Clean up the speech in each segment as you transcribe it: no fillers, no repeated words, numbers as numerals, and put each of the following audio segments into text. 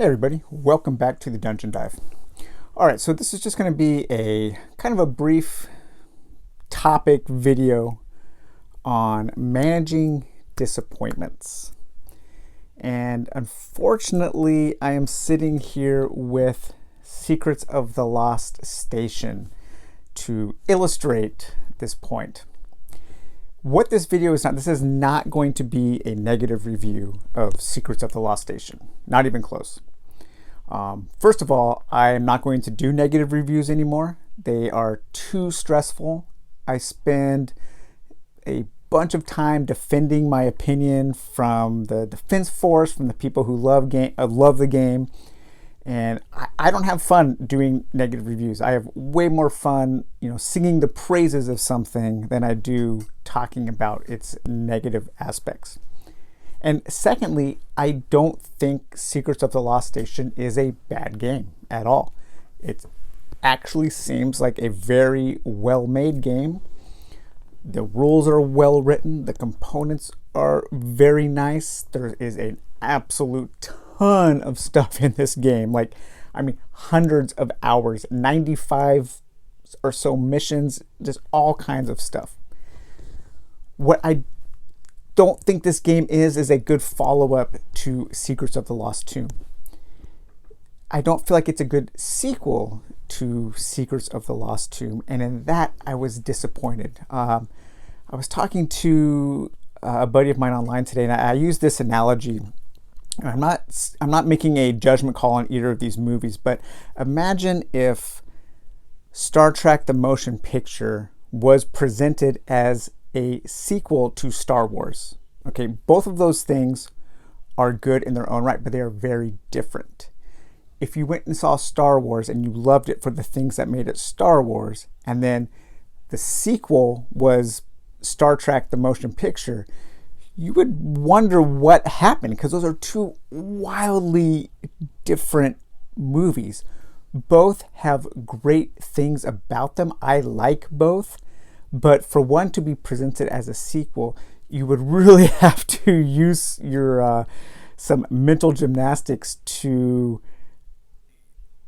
Hey everybody, welcome back to the Dungeon Dive. Alright, so this is just going to be a kind of a brief topic video on managing disappointments. And unfortunately, I am sitting here with Secrets of the Lost Station to illustrate this point. What this video is not, this is not going to be a negative review of Secrets of the Lost Station. Not even close. First of all, I am not going to do negative reviews anymore. They are too stressful. I spend a bunch of time defending my opinion from the defense force, from the people who love the game, and I don't have fun doing negative reviews. I have way more fun, singing the praises of something than I do talking about its negative aspects. And secondly, I don't think Secrets of the Lost Station is a bad game at all. It actually seems like a very well-made game. The rules are well written. The components are very nice. There is an absolute ton of stuff in this game. Hundreds of hours, 95 or so missions, just all kinds of stuff. What I don't think this game is a good follow-up to Secrets of the Lost Tomb. I don't feel like it's a good sequel to Secrets of the Lost Tomb, and in that I was disappointed. I was talking to a buddy of mine online today, and I used this analogy. I'm not making a judgment call on either of these movies, but imagine if Star Trek: The Motion Picture was presented as a sequel to Star Wars. Okay, both of those things are good in their own right, but they are very different. If you went and saw Star Wars and you loved it for the things that made it Star Wars, and then the sequel was Star Trek: The Motion Picture, you would wonder what happened, because those are two wildly different movies. Both have great things about them. I like both. But for one to be presented as a sequel, you would really have to use your some mental gymnastics to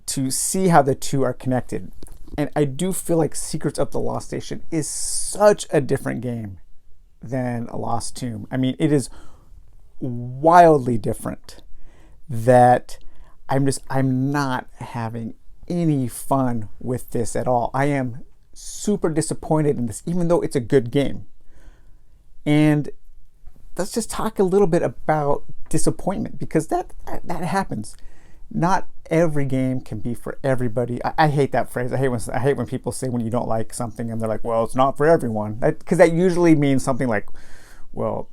see how the two are connected. And I do feel like Secrets of the Lost Station is such a different game than A Lost Tomb. I mean, it is wildly different that I'm not having any fun with this at all. I am super disappointed in this, even though it's a good game. And let's just talk a little bit about disappointment, because that happens. Not every game can be for everybody. I hate that phrase. I hate when people say when you don't like something and they're like, well, it's not for everyone. Because that usually means something like, well,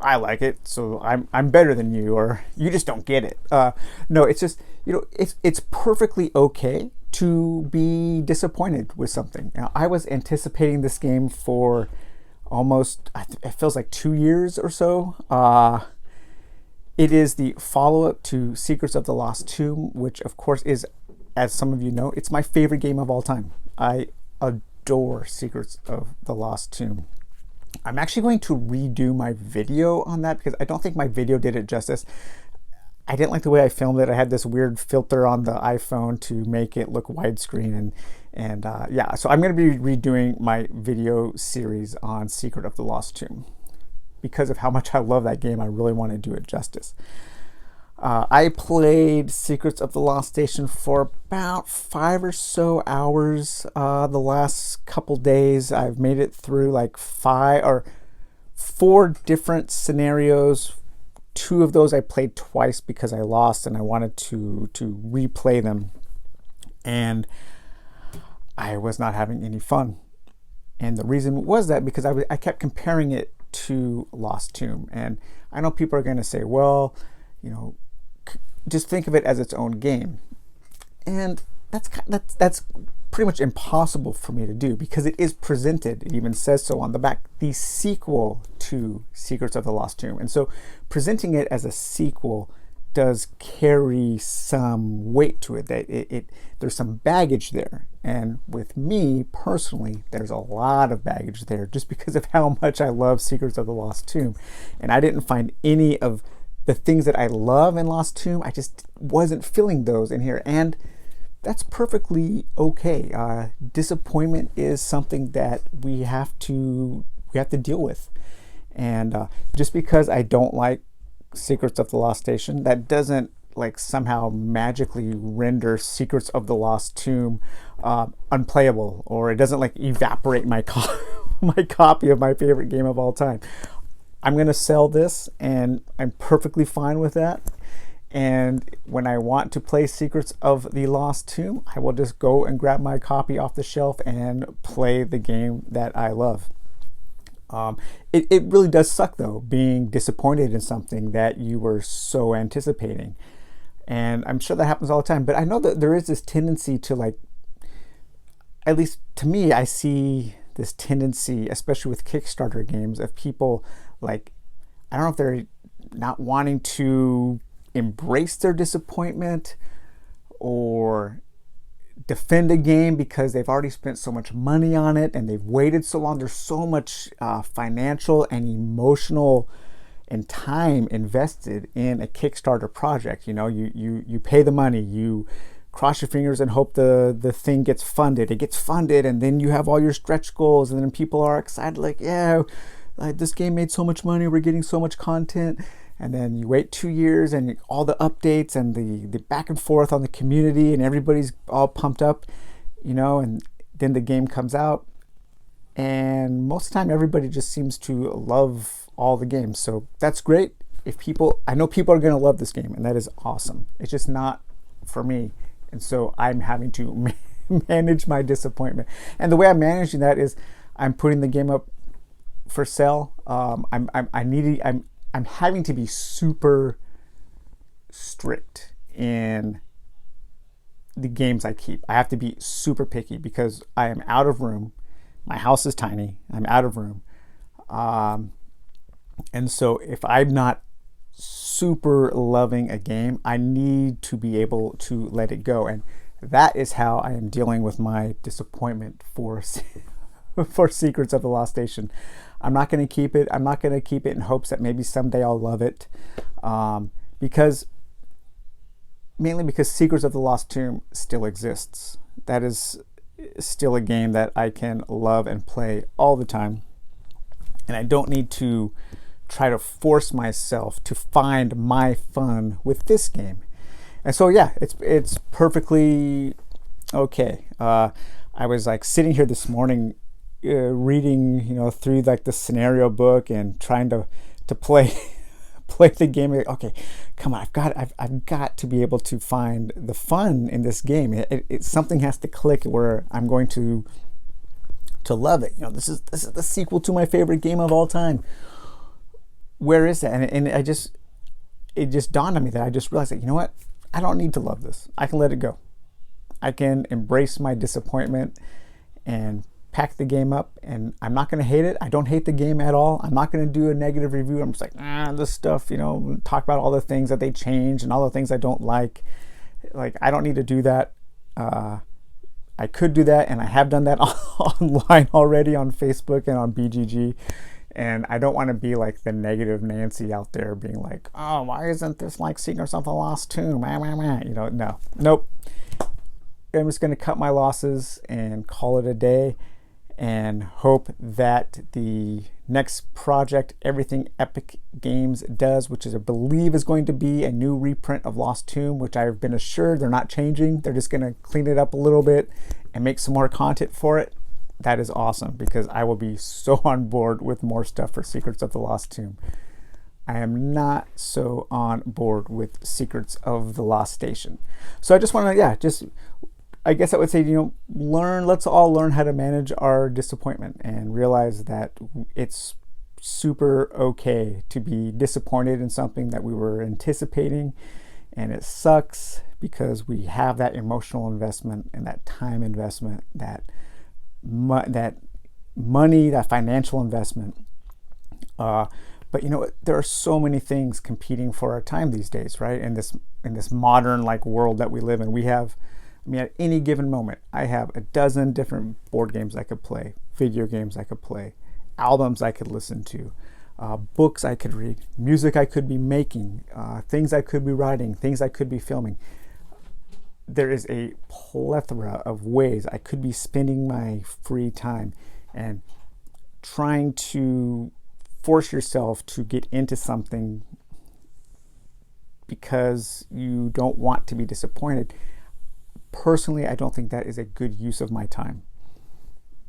I like it, so I'm better than you, or you just don't get it. No, it's just, it's perfectly okay to be disappointed with something. Now, I was anticipating this game for almost, it feels like 2 years or so. It is the follow-up to Secrets of the Lost Tomb, which of course is, as some of you know, it's my favorite game of all time. I adore Secrets of the Lost Tomb. I'm actually going to redo my video on that, because I don't think my video did it justice. I didn't like the way I filmed it. I had this weird filter on the iPhone to make it look widescreen, and yeah, so I'm going to be redoing my video series on Secret of the Lost Tomb. Because of how much I love that game, I really want to do it justice. I played Secrets of the Lost Station for about 5 or so hours the last couple days. I've made it through like 4 different scenarios. 2 of those I played twice because I lost and I wanted to replay them. And I was not having any fun. And the reason was that because I kept comparing it to Lost Tomb. And I know people are going to say, well, just think of it as its own game. And that's pretty much impossible for me to do, because it is presented, it even says so on the back, the sequel to Secrets of the Lost Tomb. And so presenting it as a sequel does carry some weight to it. That there's some baggage there. And with me personally, there's a lot of baggage there, just because of how much I love Secrets of the Lost Tomb. And I didn't find any of the things that I love in Lost Tomb, I just wasn't feeling those in here. And that's perfectly okay. Disappointment is something that we have to deal with. And just because I don't like Secrets of the Lost Station, that doesn't like somehow magically render Secrets of the Lost Tomb unplayable, or it doesn't like evaporate my my copy of my favorite game of all time. I'm going to sell this, and I'm perfectly fine with that. And when I want to play Secrets of the Lost Tomb, I will just go and grab my copy off the shelf and play the game that I love. It really does suck, though, being disappointed in something that you were so anticipating. And I'm sure that happens all the time. But I know that there is this tendency to, like, at least to me, I see this tendency, especially with Kickstarter games, of people, like, I don't know if they're not wanting to embrace their disappointment or defend a game because they've already spent so much money on it and they've waited so long. There's so much financial and emotional and time invested in a Kickstarter project. You know, you pay the money, you cross your fingers and hope the thing gets funded. It gets funded, and then you have all your stretch goals, and then people are excited, like, yeah, like this game made so much money, we're getting so much content. And then you wait 2 years and all the updates and the back and forth on the community, and everybody's all pumped up, you know, and then the game comes out, and most of the time everybody just seems to love all the games. So that's great. I know people are going to love this game, and that is awesome. It's just not for me. And so I'm having to manage my disappointment. And the way I'm managing that is I'm putting the game up for sale. I'm having to be super strict in the games I keep. I have to be super picky because I am out of room. My house is tiny. I'm out of room. And so if I'm not super loving a game, I need to be able to let it go. And that is how I am dealing with my disappointment for Secrets of the Lost Station. I'm not going to keep it. I'm not going to keep it in hopes that maybe someday I'll love it. Mainly because Secrets of the Lost Tomb still exists. That is still a game that I can love and play all the time. And I don't need to try to force myself to find my fun with this game. And so, yeah, it's perfectly okay. I was like sitting here this morning reading, you know, through like the scenario book and trying to play the game. Okay, come on, I've got to be able to find the fun in this game. Something has to click where I'm going to love it. You know, this is the sequel to my favorite game of all time. Where is that? And it just dawned on me that I just realized that, you know what? I don't need to love this. I can let it go. I can embrace my disappointment and pack the game up, and I'm not going to hate it. I don't hate the game at all. I'm not going to do a negative review. I'm just like, this stuff, you know, talk about all the things that they changed and all the things I don't like. Like, I don't need to do that. I could do that, and I have done that online already on Facebook and on BGG. And I don't want to be like the negative Nancy out there being like, oh, why isn't this like Secrets of the Lost Tomb? You know, nope. I'm just going to cut my losses and call it a day and hope that the next project Everything Epic Games does, which I believe is going to be a new reprint of Lost Tomb, which I've been assured they're not changing. They're just going to clean it up a little bit and make some more content for it. That is awesome, because I will be so on board with more stuff for Secrets of the Lost Tomb. I am not so on board with Secrets of the Lost Station. So I just want to, I guess I would say, you know, let's all learn how to manage our disappointment and realize that it's super okay to be disappointed in something that we were anticipating, and it sucks because we have that emotional investment and that time investment, that money, that financial investment. But you know, there are so many things competing for our time these days, right? In this modern like world that we live in, at any given moment, I have a dozen different board games I could play, video games I could play, albums I could listen to, books I could read, music I could be making, things I could be writing, things I could be filming. There is a plethora of ways I could be spending my free time, and trying to force yourself to get into something because you don't want to be disappointed. Personally, I don't think that is a good use of my time,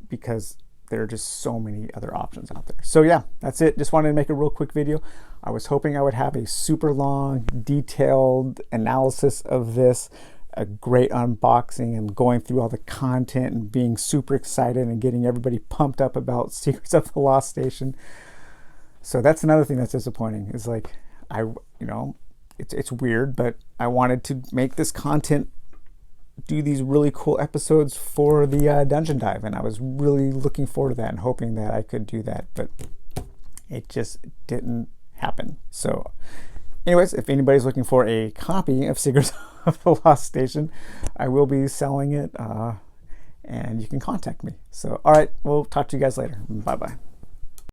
because there are just so many other options out there. So yeah, that's it. Just wanted to make a real quick video. I was hoping I would have a super long, detailed analysis of this, a great unboxing and going through all the content and being super excited and getting everybody pumped up about Secrets of the Lost Station. So that's another thing that's disappointing, is like, it's weird, but I wanted to make this content, do these really cool episodes for the Dungeon Dive, and I was really looking forward to that and hoping that I could do that, but it just didn't happen. So anyways, if anybody's looking for a copy of Secrets of the Lost Station, I will be selling it, and you can contact me. So all right, we'll talk to you guys later. Bye bye.